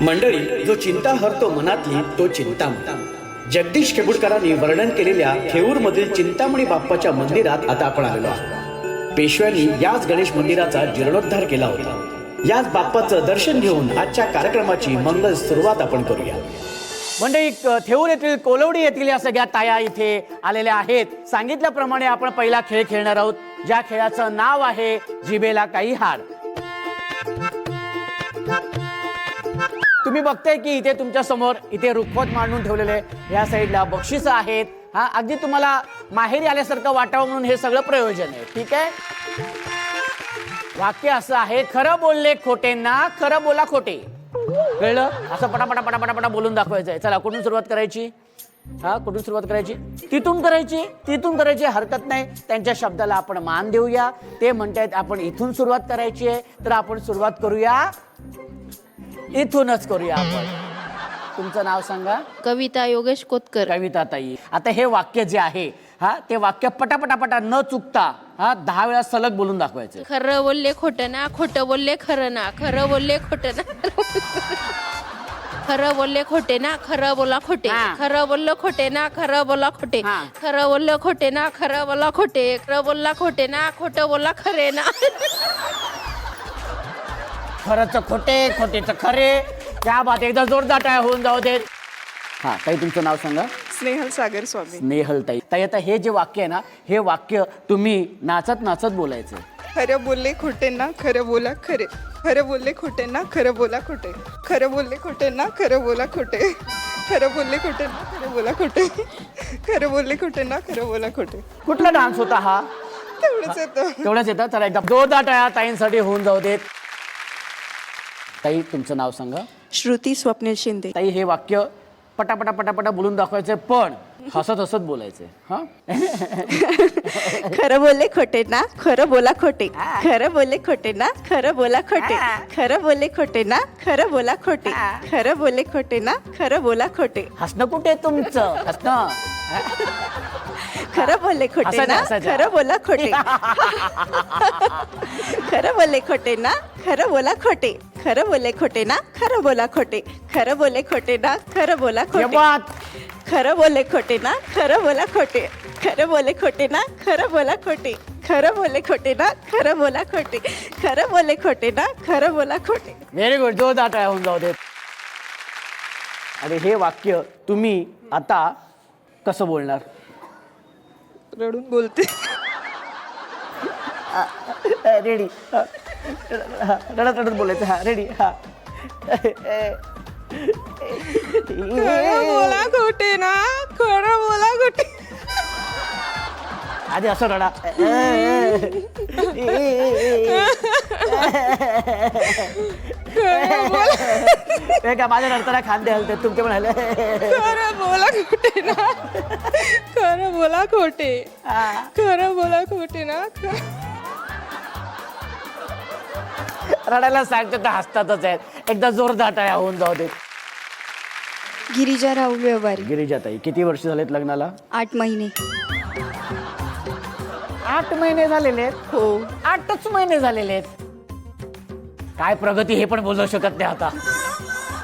मंडळी, जो चिंता हरतो मनातली तो चिंतामणी. जगदीश खेबुडकरांनी वर्णन केलेल्या थेऊरमधील चिंतामणी बाप्पाच्या मंदिरात आता आपण आलेलो आहोत. पेशव्यांनी याच गणेश मंदिराचा जीर्णोद्धार केला होता. याच बाप्पाचं दर्शन घेऊन आजच्या कार्यक्रमाची मंगल सुरुवात आपण करूया. मंडळी, थेऊर येथील कोलवडी येथील या सगळ्या ताया इथे आलेल्या आहेत. सांगितल्याप्रमाणे आपण पहिला खेळ खेळणार आहोत, ज्या खेळाचं नाव आहे जिभेला काही हाड. तुम्ही बघताय की इथे तुमच्या समोर इथे रुखवत मांडून ठेवलेले या साईडला बक्षिसं आहेत. हा, अगदी तुम्हाला माहेरी आल्यासारखं वाटावं म्हणून हे सगळं प्रयोजन आहे. ठीक आहे. वाक्य असं आहे, खरं बोलले खोटे ना, खरं बोला खोटे. कळलं? असं पटापटा पटापटा बोलून दाखवायचं आहे. चला, कुठून सुरुवात करायची? हा, कुठून सुरुवात करायची? तिथून करायची हरकत नाही. त्यांच्या शब्दाला आपण मान देऊया. ते म्हणतायत आपण इथून सुरुवात करायची आहे, तर आपण सुरुवात करूया, इथूनच करूया. आपण तुमचं नाव सांगा. कविता योगेश कोतकर. कविता ताई, आता हे वाक्य जे आहे, हा, ते वाक्य पटापटा न चुकता 10 वेळा सलग बोलून दाखवायचं. खरं बोलले खोटं ना, खोटं बोलले खरं ना, खरं बोलले खोटं ना, खरं बोलले खोटे ना, खरं बोला खोटे, खरं बोललं खोटे ना, खरं बोला खोटे, खरं बोललं खोटे ना, खरं बोला खोटे, खरं बोलला खोटे ना, खोटं बोला खरे ना. खरंच खोटे, खोटेच खरे. त्या बात, एकदा जोरदार टाळ्या होऊन जाऊ देत. हा ताई, तुमचं नाव सांगा. स्नेहल सागर स्वामी. स्नेहल ताई. ताई, आता हे जे वाक्य आहे ना, हे वाक्य तुम्ही नाचत बोलायचं. खरं बोलले खोटे ना, खरं बोला खरे, खरं बोलले खोटे ना, खरं बोला खोटे, खरं बोलले खोटे ना, खरं बोला खोटे, खरं बोलले खोटे ना, खरं बोला खोटे, खरं बोलले खोटे ना, खरं बोला खोटे. कुठला डान्स होता हा? तेवढंच येतं. तेवढंच येतं. चला, एकदा जोरदार टाळ्या ताईंसाठी होऊन जाऊ देत. ताई, तुमचं नाव सांगा. श्रुती स्वप्नील शिंदे. ताई, हे वाक्य पटापटा बोलून दाखवायचं, पण हसत बोलायचंय. हा, खरं बोलले खोटे ना, खरं बोला खोटे, खरं बोलले खोटे ना, खरं बोला खोटे, खरं बोलले खोटे ना, खरं बोला खोटे, खरं बोलले खोटे ना, खरं बोला खोटे. हसणं कुठे तुमचं? हसणं. खरं बोलले खोटे ना, खरं बोला खोटे, खरं बोलले खोटे ना, खरं बोला खोटे, खरं बोलले खोटे ना, खरं बोला खोटे, खरं बोलले खोटे ना, खरं बोला खोटे, खरं बोलले खोटे ना, खरं बोला खोटे, खरं बोलले खोटे ना, खरं बोला खोटे, खरं बोलले खोटे ना, खरं बोला खोटे, खरं बोलले खोटे ना, खरं बोला खोटे. Very good. जोरदार टाळ्या होऊन जाऊ देत. आणि हे वाक्य तुम्ही आता कसं बोलणार? रडून बोलते. रेडी. रडत बोलायचं. हा, रेडी. हा. खरं बोला खोटे ना, खरं बोला खोटे. आधी असं रडा. का माझ्या रडताना खांदे हलते, तुमचे पण हले. खरं बोला खोटे ना, खरं बोला खोटे, खरं बोला खोटे ना. रडायला सांगतो तर हसतातच आहेत. एकदा जोरदार टाळ्या होऊन जाऊ दे. गिरिजा राहुल व्यवहारी. गिरिजाताई, किती वर्ष झालेत लग्नाला? 8 महिने. 8 महिने झालेले आहेत? हो. 8च महिने झालेले आहेत. काय प्रगती हे पण बोलू शकत नाही आता.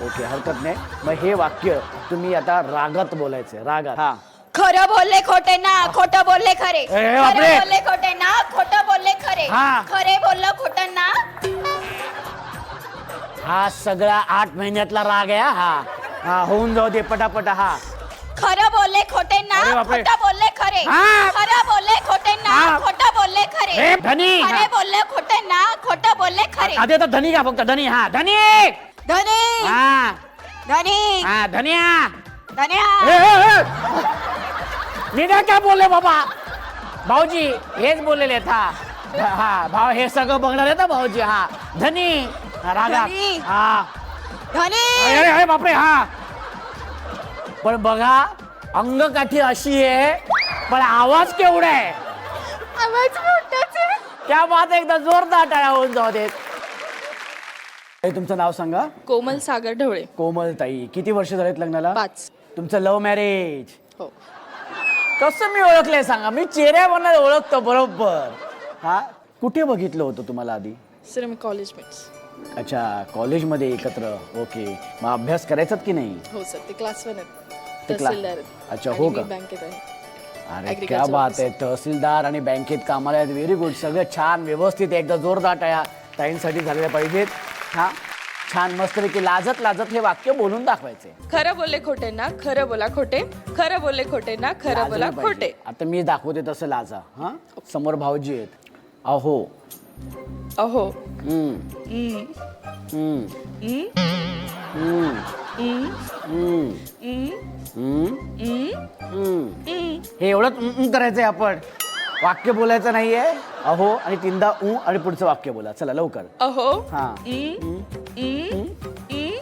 ओके, हरकत नाही. मग हे वाक्य तुम्ही आता रागात बोलायचं. रागात. हा. खरं बोलले खोटे ना, खोटं बोलले खरे, बापरे. खरं बोलले खोटे ना, खोटं बोलले खरे, हा. खरे बोललं खोटं ना. हा सगळा 8 महिन्यातला राग आहे. हा हा, होऊन जाऊ दे पटापटा. हा. खरं बोलले खोटे ना, अरे बापरे. खोटं बोलले खरे, हा. खरं बोलले खोटे ना, हा. खोटं बोलले खरे, हे धनी. खरे बोलले खोटे ना, खोटं बोलले खरे. आधी आता धनी का फक्त? धनी. हा, धनी. धनी, हा धनी, हा, धनिया. धन्या. निघा काय बोलले बाबा? भाऊजी हेच बोललेले आहेत. हा हा, भाऊ हे सगळं बघणार आहे ना भाऊजी. हा, धनी. रागा. धनी. हा, धनी. अरे बापरे. हा, पण बघा, अंगकाठी अशी आहे, पण आवाज केवढा आहे. आवाज मोठाच आहे. त्या बात. एकदा जोरदार टाळ्या होऊन जाऊ देत. तुमचं नाव सांगा. कोमल सागर ढवळे. कोमल ताई, किती वर्ष झालेत लग्नाला? 5. तुमचं लव्ह मॅरेज? हो. कसं मी ओळखलंय सांगा? मी चेहऱ्यावरनं ओळखतो बरोबर. हा, कुठे बघितलं होतं तुम्हाला आधी? सर, मी कॉलेजमेट्स. अच्छा, कॉलेजमध्ये एकत्र. ओके, मग अभ्यास करायचात की नाही? हो सर, ते क्लास 1 आहेत. ते क्लास- तहसीलदार आहेत. अच्छा, आणि हो मी का? बँकेत आहे. अरे Agriculture क्या बात officer. आहे, तहसीलदार आणि बँकेत कामाला आहेत. Very good. सगळं छान व्यवस्थित, एकदा जोरदार टाळ्या ताईंसाठी झालेल्या पाहिजेत. हा, छान मस्तपैकी लाजत लाजत हे वाक्य बोलून दाखवायचे. खरं बोलले खोटे ना खरं बोला खोटे, खरं बोलले खोटे ना खरं बोला लाजलं पाहिजे. खोटे. आता मी दाखवते तसं लाजा. हा, समोर भाऊजी आहेत. अहो. अहो. हम्म. हम्म. हम्म. हम्म. हम्म. हम्म. हम्म. हम्म. हम्म. हम्म. हम्म. हम्म. हे एवढंच करायचंय आपण. वाक्य बोलायचं नाहीये. अहो आणि तीनदा आणि पुढचं वाक्य बोला. चला लवकर. अहो. हा. हम्म. हम्म. हम्म.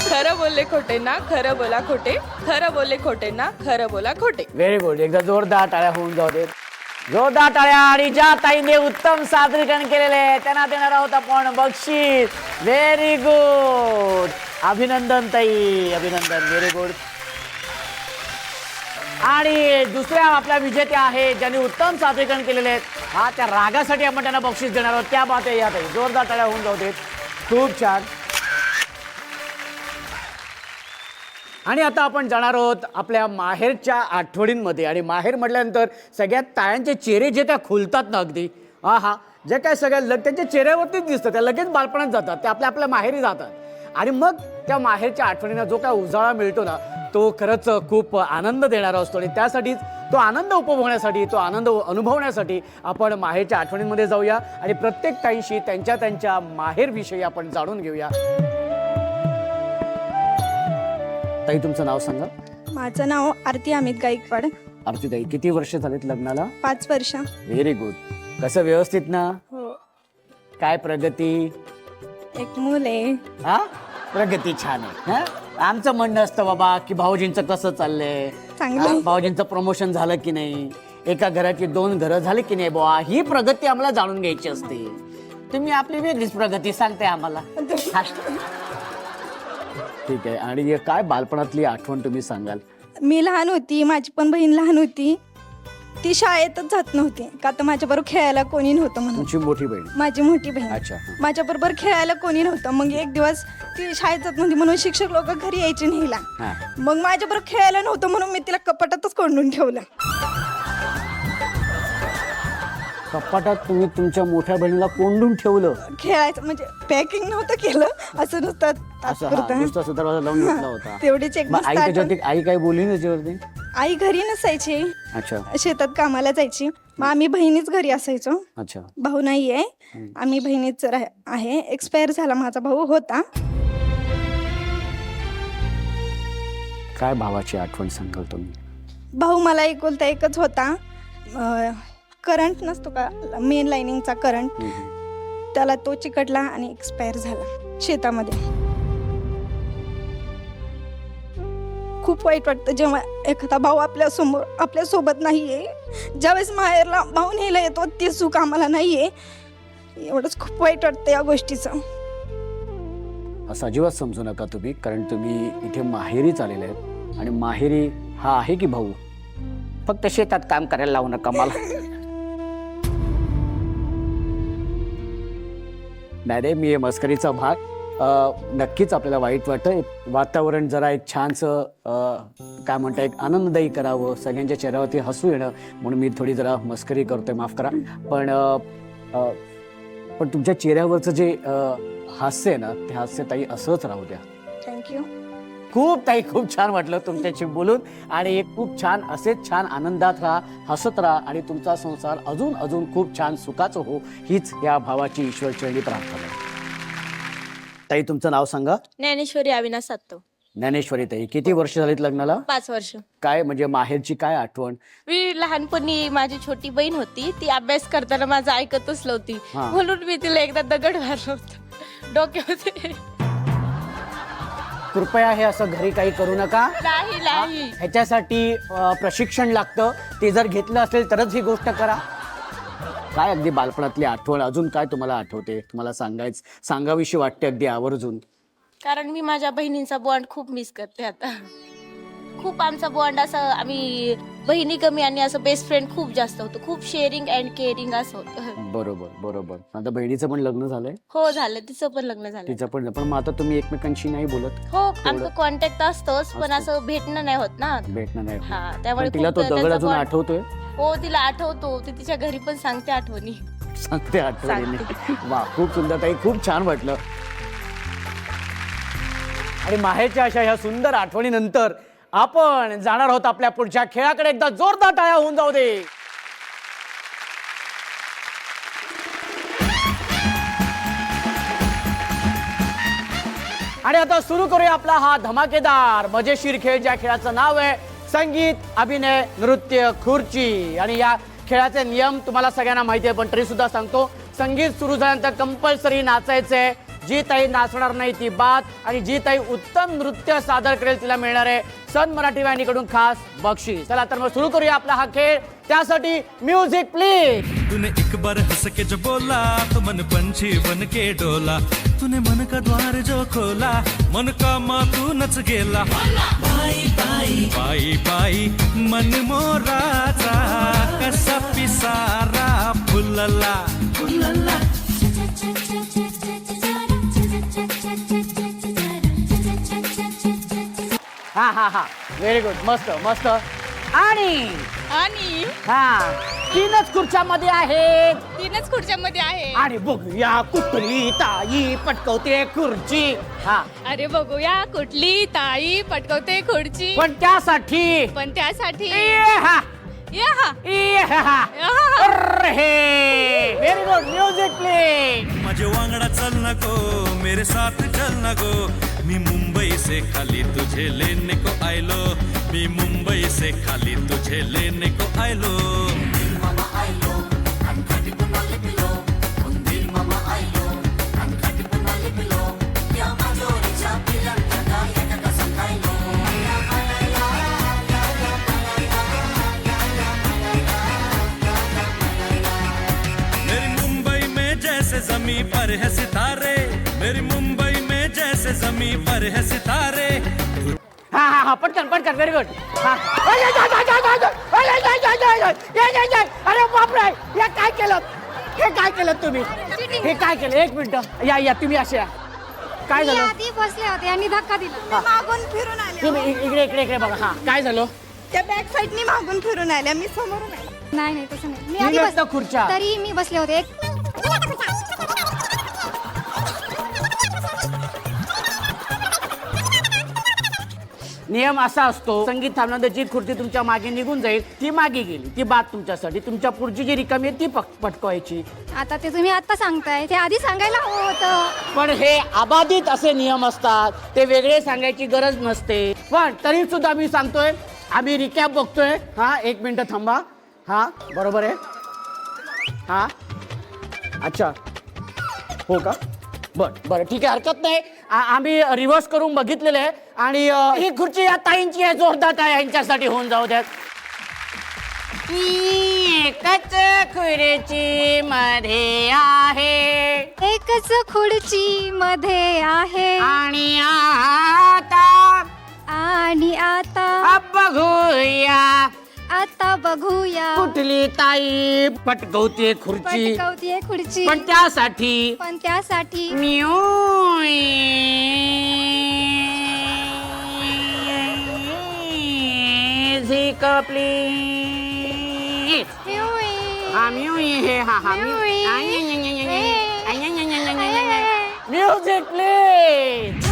खरं बोलले खोटे ना खरं बोला खोटे, खरं बोलले खोटे ना खरं बोला खोटे. Very good. एकदा जोरदार टाळ्या होऊन जाऊ देत. जोरदार टाळ्या. आणि ज्या ताईने उत्तम सादरीकरण केलेले आहे त्यांना देणार आहोत आपण बक्षीस. Very good. अभिनंदन ताई, अभिनंदन. Very good. आणि दुसऱ्या आपल्या विजेत्या आहेत ज्यांनी उत्तम सादरीकरण केलेले आहेत. हा, त्या रागासाठी आपण त्यांना बक्षीस देणार आहोत. त्या बात आहे या ताई. जोरदार टाळ्या होऊन जाऊ देत. खूप छान. आणि आता आपण जाणार आहोत आपल्या माहेरच्या आठवणींमध्ये. आणि माहेर म्हटल्यानंतर सगळ्यात तायांचे चेहरे जे त्या खुलतात ना अगदी. हा, जे काय सगळ्या त्यांच्या चेहऱ्यावरतीच दिसतं. त्या लगेच बालपणात जातात, ते आपल्या माहेरी जातात. आणि मग त्या माहेरच्या आठवणींना जो काय उजाळा मिळतो ना, तो खरंच खूप आनंद देणारा असतो. आणि त्यासाठीच तो आनंद उपभोगण्यासाठी, तो आनंद अनुभवण्यासाठी आपण माहेरच्या आठवणींमध्ये जाऊया आणि प्रत्येक ताईंशी त्यांच्या माहेरविषयी आपण जाणून घेऊया. ताई, तुमचं नाव सांगा. माझं नाव आरती अमित गायकवाड. आरती ताई, किती वर्ष झालीत लग्नाला? 5 वर्ष. Very good. कसं, व्यवस्थित ना? हो. काय प्रगती? एक मूल आहे. हा, प्रगती छान आहे. हा, आमचं म्हणणं असतं बाबा की भाऊजींचं कसं चाललंय, चांगलं आहे. भाऊजींचं प्रमोशन झालं की नाही, एका घराची 2 घरं झाली की नाही बुवा, ही प्रगती आम्हाला जाणून घ्यायची असते. तुम्ही आपली वेगळीच प्रगती सांगताय आम्हाला. ठीक आहे. आणि काय बालपणातली आठवण तुम्ही सांगाल? मी लहान होती, माझी पण बहीण लहान होती. ती शाळेतच जात नव्हती का तर माझ्याबरोबर खेळायला कोणी नव्हतं म्हणून. तुमची मोठी बहीण? माझी मोठी बहीण. अच्छा. माझ्याबरोबर खेळायला कोणी नव्हतं. मग एक दिवस ती शाळेत जात नव्हती म्हणून शिक्षक लोक घरी यायचे न्यायला. हा. मग माझ्याबरोबर खेळायला नव्हतं म्हणून मी तिला कपाटातच कोंडून ठेवलं. कपाटात तुम्ही तुमच्या मोठ्या बहिणीला कोंडून ठेवलं? खेळायचं म्हणजे पॅकिंग नव्हतं केलं, असं नुसतं असं? हा, नुसतं असं दरवाजा लावून घेतला होता. तेवढीच एक मग दिवस आई त्याच्यावरती, आई काय बोलली ना त्याच्यावरती? आई घरी नसायची, अच्छा. शेतात कामाला जायची. मग आम्ही बहिणीच घरी असायचो. अच्छा. भाऊ नाहीये, आम्ही बहिणीच आहे. एक्सपायर झाला माझा भाऊ होता. काय भावाची आठवण सांगाल तुम्ही? भाऊ मला एकुलता एकच होता. करंट नसतो का, मेन लाईनिंगचा करंट, त्याला तो चिकटला आणि एक्सपायर झाला शेतामध्ये. खूप वाईट वाटतं जेव्हा एखादा भाऊ आपल्या सोबत नाहीये. ज्यावेळेस माहेरला भाऊ न्यायला येतो ती सुख आम्हाला नाहीये. एवढंच खूप वाईट वाटतं या गोष्टीचं. असं अजिबात समजू नका तुम्ही, कारण तुम्ही इथे माहेरीच आलेले आहेत. आणि माहेरी हा आहे की भाऊ, फक्त शेतात काम करायला लावू नका मला. नाही, मी हे मस्करीचा भाग. नक्कीच आपल्याला वाईट वाटतं. वातावरण जरा एक छानसं काय म्हणता, एक आनंददायी करावं, सगळ्यांच्या चेहऱ्यावरती हसू येणं, म्हणून मी थोडी जरा मस्करी करतोय, माफ करा. पण तुमच्या चेहऱ्यावरचं जे हास्य आहे ना, ते हास्य ताई असंच राहू द्या. थँक्यू. खूप ताई, खूप छान वाटलं तुमच्याशी बोलून. आणि खूप छान, असेच छान आनंदात राहा, हसत राहा आणि तुमचा संसार अजून खूप छान सुखाचं हो, हीच या भावाची ईश्वरचरणी प्रार्थना आहे. ताई, तुमचं नाव सांगा. ज्ञानेश्वरी अविनाश सातव. ज्ञानेश्वरी ताई, किती वर्ष झालीत लग्नाला? 5 वर्ष. काय म्हणजे माहेरची काय आठवण? मी लहानपणी माझी छोटी बहीण होती, ती अभ्यास करताना माझं ऐकतच नव्हती, हा. म्हणून मी तिला एकदा दगड मारलं होतं डोक्यामध्ये. कृपया हे असं घरी काही करू नका. नाही. ह्याच्यासाठी प्रशिक्षण लागतं, ते जर घेतलं असेल तरच ही गोष्ट करा. काय अगदी बालपणातली आठवण अजून काय तुम्हाला आठवते, तुम्हाला सांगावीशी वाटते अगदी आवर्जून? कारण मी माझ्या बहिणींचा बॉन्ड खूप मिस करते आता. खूप आमचा बॉन्ड असं आम्ही बहिणी कमी आणि असं बेस्ट फ्रेंड खूप जास्त होतो. खूप शेअरिंग अँड केअरिंग असं होतं. बरोबर. आता बहिणीचं पण लग्न झालंय, हो झालं, तिचं पण लग्न झालं. तिचं पण. पण मग आता तुम्ही एकमेकांशी नाही बोलत? हो आमचं कॉन्टॅक्ट असतोच, पण असं भेटणं नाही होत ना. भेटणं नाही होत. हा त्यामुळे पण तिला खूप तो दगड त्याचा अजून bond- आठवतोय? हो तिला आठवतो, ती तिच्या घरी पण सांगते आठवणी. सांगते आठवणीने. वा, खूप सुंदर ताई, खूप छान वाटलं. आणि माहेरच्या अशा ह्या सुंदर आठवणीनंतर आपण जाणार आहोत आपल्या पुढच्या खेळाकडे. एकदा जोरदार टाळ्या होऊन जाऊ दे. आणि आता सुरू करूया आपला हा धमाकेदार मजेशीर खेळ, ज्या खेळाचं नाव आहे संगीत, अभिनय, नृत्य, खुर्ची. आणि या खेळाचे नियम तुम्हाला सगळ्यांना माहिती आहे, पण तरी सुद्धा सांगतो. संगीत सुरू झाल्यानंतर कंपल्सरी नाचायचंय. जी ताई नाचणार नाही ती बाद, आणि जी ताई उत्तम नृत्य सादर करेल तिला मिळणार आहे सन मराठी वाहिनीकडून खास बक्षीस. चला तर मग सुरू करूया आपला हा खेळ. त्यासाठी म्युझिक प्लीज. तूने एक बार हंस के जो बोला तो मन पंछी बन के डोला. तूने मन का द्वार जो खोला मन का मातूनच गेला. बाई बाई बाई बाई मन मोराचा कसा पिसारा फुलला फुलला. हा व्हेरी गुड, मस्त. आणि हा तीनच खुर्च्यामध्ये आहेत. तीनच खुर्च्यामध्ये आहे. आणि बघूया कुठली ताई पटकवते खुर्ची. हा अरे बघूया कुठली ताई पटकवते खुर्ची. पण त्यासाठी व्हेरी गुड, म्युझिक प्लीज. माझे वांगडा चल नको मेरे साथ चल नको. मी मुंबई से खाली तुझे लेने को आयलो. मी मुंबई से खाली तुझे लेने को आयलो. मेरी मुंबई में जैसे जमी पर है सितारे. मेरी मुंबई में जैसे जमी पर है सितारे. हा पटकन व्हेरी गुड. अरे बापरे, हे काय केलं तुम्ही? हे काय केलं? एक मिनिट या तुम्ही असे या. काय झालं? आधी बसले होते आणि धक्का दिला. मागून फिरून आले. तुम्ही इकडे बघा. हा काय झालं? त्या बॅक साईडनी मागून फिरून आल्या, मी समोरून आले. नाही तसं नाही. मी आधी निघत ना खुर्च्या. तरी मी बसले होते. नियम असा असतो, संगीत थांबल्यानंतर जी खुर्ची तुमच्या मागे निघून जाईल ती मागे गेली, ती बाद तुमच्यासाठी. तुमच्या पुढची जी रिकामी आहे ती पटकवायची. आता ते तुम्ही आता सांगताय, ते आधी सांगायला हवं होतं. पण हे अबाधित असे नियम असतात, ते वेगळे सांगायची गरज नसते. पण तरी सुद्धा मी सांगतोय, आम्ही रिकॅप बघतोय. हा एक मिनिट थांबा. हा बरोबर आहे. हा अच्छा हो का? बरं ठीक आहे, हरकत नाही. आम्ही रिव्हर्स करून बघितलेलं आहे. आणि ही खुर्ची या ताईंची आहे, जोरदार ताई यांच्यासाठी होऊन जाऊ द्यात. एकच खुर्ची मध्ये आहे, एकच खुर्ची मध्ये आहे. आणि आता बघूया कुठली ताई पटकवते खुर्ची. पण त्यासाठी music please. Music please.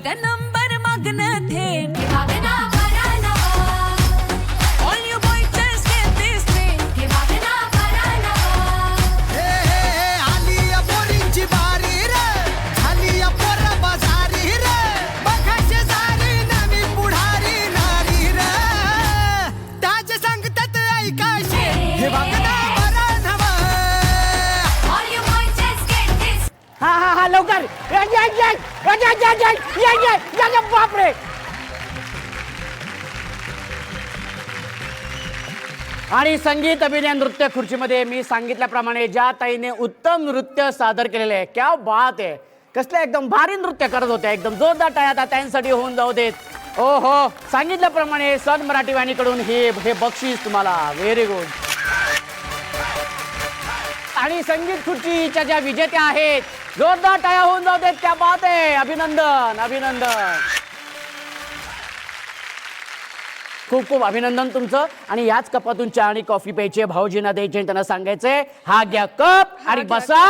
Number मागणं थेट. हा लवकर बापरे. आणि संगीत अभिनय नृत्य खुर्चीमध्ये मी सांगितल्याप्रमाणे ज्या ताईने उत्तम नृत्य सादर केलेले आहे, क्या बात आहे, कसलं एकदम भारी नृत्य करत होत्या, एकदम जोरदार टाळ्या आता त्यांसाठी होऊन जाऊ देत. ओ हो, सांगितल्याप्रमाणे सन मराठी वाहिनीकडून हे बक्षीस तुम्हाला. Very good. आणि संगीत खुर्चीच्या ज्या विजेत्या आहेत, जोरदार टाळ्या होऊन जाऊ देत. क्या बात आहे, अभिनंदन अभिनंदन, खूप खूप अभिनंदन तुमचं. आणि याच कपातून चहा आणि कॉफी प्यायचे, भाऊजींना द्यायचे, त्यांना सांगायचंय हा घ्या कप आणि बसा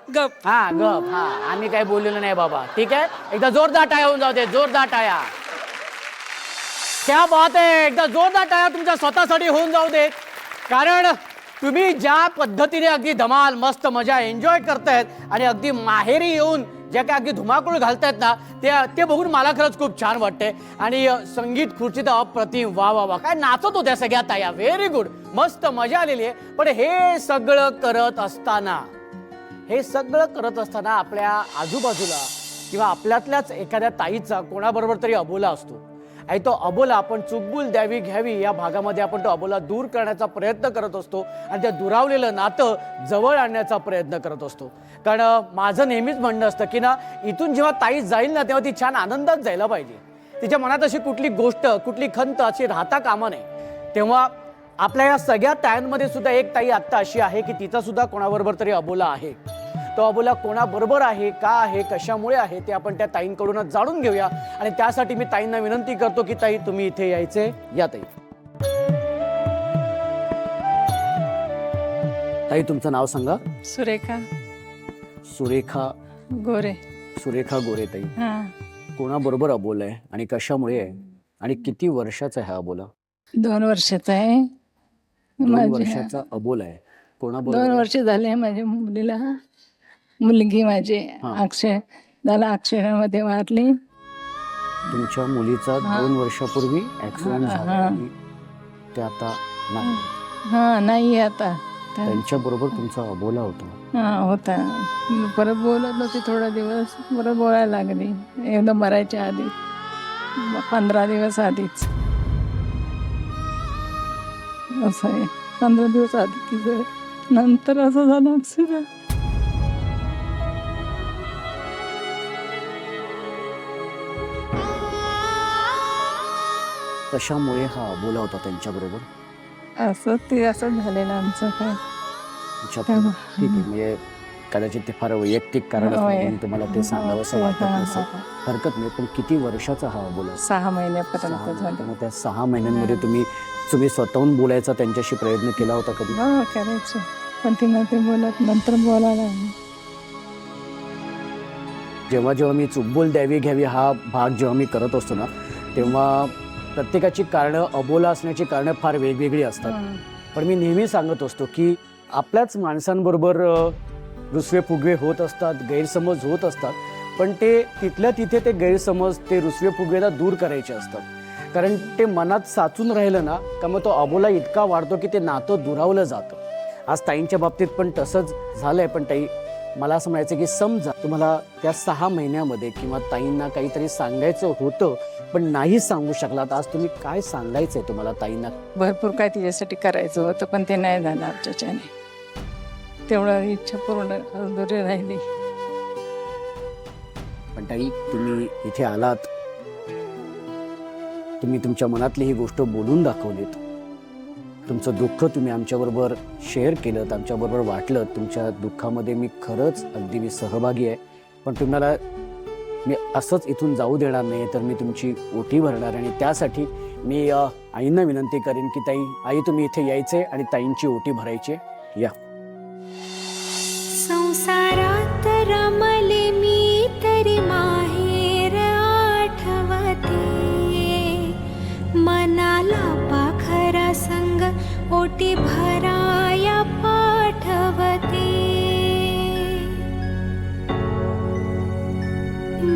गप. हा गप. हा, आम्ही काही बोललेलो नाही बाबा. ठीक आहे, एकदा जोरदार टाळ्या होऊन जाऊ दे, जोरदार टाळ्या. क्या बात आहे, एकदा जोरदार टाळ्या तुमच्या स्वतःसाठी होऊन जाऊ देत. कारण तुम्ही ज्या पद्धतीने अगदी धमाल मस्त मजा एन्जॉय करतायत आणि अगदी माहेरी येऊन ज्या काय अगदी धुमाकूळ घालतायत ना, ते बघून मला खरंच खूप छान वाटतंय. आणि संगीत खुर्ची तर अप्रतिम, वा वा वा, काय नाचत होत्या सगळ्या ताया. व्हेरी गुड, मस्त मजा आलेली आहे. पण हे सगळं करत असताना आपल्या आजूबाजूला किंवा आपल्यातल्याच एखाद्या ताईचा कोणाबरोबर तरी अबोला असतो. आणि तो अबोला आपण चुकबुल द्यावी घ्यावी या भागामध्ये आपण तो अबोला दूर करण्याचा प्रयत्न करत असतो आणि त्या दुरावलेलं नातं जवळ आणण्याचा प्रयत्न करत असतो. कारण माझं नेहमीच म्हणणं असतं की ना, इथून जेव्हा ताई जाईल ना, तेव्हा ती छान आनंदात जायला पाहिजे. तिच्या मनात अशी कुठली गोष्ट, कुठली खंत अशी राहता कामा नये. तेव्हा आपल्या या सगळ्या ताईंमध्ये सुद्धा एक ताई आत्ता अशी आहे की तिचा सुद्धा कोणाबरोबर तरी अबोला आहे. तो अबोला कोणाबरोबर आहे, का आहे, कशामुळे आहे, ते आपण त्या ताईंकडूनच जाणून घेऊया. आणि त्यासाठी मी ताईंना विनंती करतो की ताई तुम्ही इथे यायचे. या ताई. ताई तुमचं नाव सांगा. सुरेखा सुरेखा गोरे. सुरेखा गोरे ताई. हा, कोणाबरोबर अबोला आहे आणि कशामुळे आहे आणि किती वर्षाचा आहे हा अबोला? 2 वर्षाचा आहे. 2 वर्षाचा अबोला आहे. कोणाबरोबर? 2 वर्ष झाले माझ्या मुलीला. मुलगी माझी अक्षरामध्ये वारली. तुमच्या मुलीचा 2 वर्षापूर्वी ऍक्सिडेंट झाला. ते आता नाही. हा, नाही आता. त्यांच्या बरोबर तुमचा अबोला होता. हा, होता. परत बोलत नव्हती थोडा दिवस, परत बोलायला लागली. एकदम मरायच्या आधी 15 दिवस आधीच. असं आहे, 15 दिवस आधी तिचं. नंतर असं झालं ऍक्सिडेंट. कशामुळे हा अबोला होता त्यांच्या बरोबर? असं झालेलं आमचं काय. ठीक आहे, म्हणजे कदाचित ते फार वैयक्तिक कारण असतं, तुम्हाला ते सांगावं असं वाटत नसेल, हरकत नाही. पण किती वर्षाचा हा अबोला? 6 महिन्यापर्यंत झालं. मग त्या 6 महिन्यांमध्ये तुम्ही स्वतःहून बोलायचा त्यांच्याशी प्रयत्न केला होता कधी? करायचं, पण ती नव्हती बोलत. नंतर बोलायला जेव्हा मी चुकबोल द्यावी घ्यावी हा भाग जेव्हा मी करत असतो ना, तेव्हा प्रत्येकाची कारणं, अबोला असण्याची कारणं फार वेगवेगळी असतात. पण मी नेहमी सांगत असतो की आपल्याच माणसांबरोबर रुसवे फुगवे होत असतात, गैरसमज होत असतात. पण ते तिथल्या तिथे ते गैरसमज, ते रुसवे फुगवेला दूर करायचे असतात. कारण ते मनात साचून राहिलं ना, का मग तो अबोला इतका वाढतो की ते नातं दुरावलं जातं. आज ताईंच्या बाबतीत पण तसंच झालंय. पण ताई, मला असं म्हणायचं की समजा तुम्हाला त्या 6 महिन्यामध्ये किंवा ताईंना काहीतरी सांगायचं होतं पण नाही सांगू शकलात, आज तुम्ही काय सांगायचंय तुम्हाला ताईंना? भरपूर काय तिच्यासाठी करायचं होतं, पण ते नाही झालं आमच्याच्याने. तेवढं इच्छा पूर्ण अधुरी राहिली. पण ताई, तुम्ही इथे आलात, तुम्ही तुमच्या मनातली ही गोष्ट बोलून दाखवलीत. तुमचं दुःख तुम्ही आमच्याबरोबर शेअर केलं, आमच्याबरोबर वाटलं. तुमच्या दुःखामध्ये मी खरंच अगदी मी सहभागी आहे. पण तुम्हाला मी असंच इथून जाऊ देणार नाही, तर मी तुमची ओटी भरणार. आणि त्यासाठी मी आईंना विनंती करेन की आई तुम्ही इथे यायचे आणि ताईंची ओटी भरायची. या. संसारात रमले मी तरी माहेर आठवते, मनाला पाखरा संग ओटी भराया पाठवते.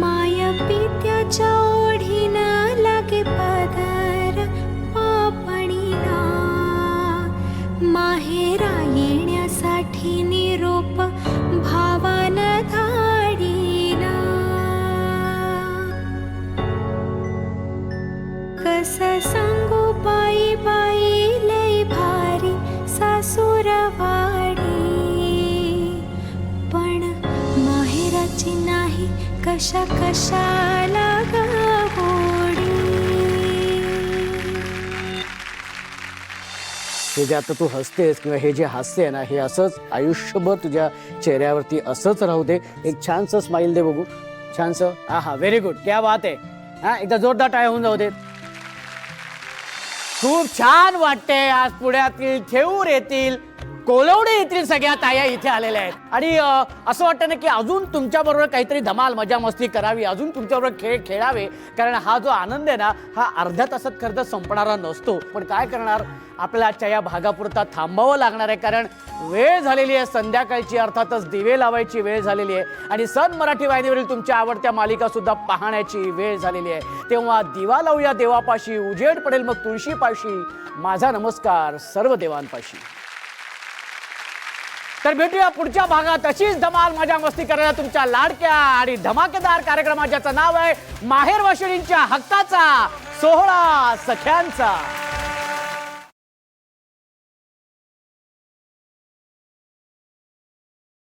माय पित्याच्या ओढीनं लागे पदर पापणीला, माहेरा येण्यासाठी निरोप भावान धाडीला. कस सांगू बाई बाई लई भारी नाही कशा कशाला गोडी. हे जे आता तू हसतेस किंवा हे जे हास्य आहे ना हे असंच आयुष्यभर तुझ्या चेहऱ्यावरती असंच राहू दे. एक छानसं स्माइल दे बघू. छानसं. हा व्हेरी गुड. क्या बात आहे. हा एकदा जोरदार टाळ्या होऊन जाऊ दे. खूप छान वाटते. आज पुण्यातील थेऊर येथील कोलवडे येथील सगळ्या ताया इथे आलेल्या आहेत आणि असं वाटतं ना की अजून तुमच्याबरोबर काहीतरी धमाल मजा मस्ती करावी, अजून तुमच्याबरोबर खेळ खेळावे. कारण हा जो आनंद आहे ना हा अर्ध्या तासात खरं तर संपणारा नसतो. पण काय करणार, आपल्याला आजच्या या भागापुरता थांबावं लागणार आहे कारण वेळ झालेली आहे संध्याकाळची. अर्थातच दिवे लावायची वेळ झालेली आहे आणि सन मराठी वाहिनीवरील तुमच्या आवडत्या मालिका सुद्धा पाहण्याची वेळ झालेली आहे. तेव्हा दिवा लावूया देवापाशी, उजेड पडेल मग तुळशीपाशी, माझा नमस्कार सर्व देवांपाशी. तर भेटूया पुढच्या भागात अशीच धमाल मजा मस्ती करायला तुमच्या लाडक्या आणि धमाकेदार कार्यक्रमात ज्याचं नाव आहे माहेर वाशिणींच्या हक्काचा सोहळा सख्यांचा.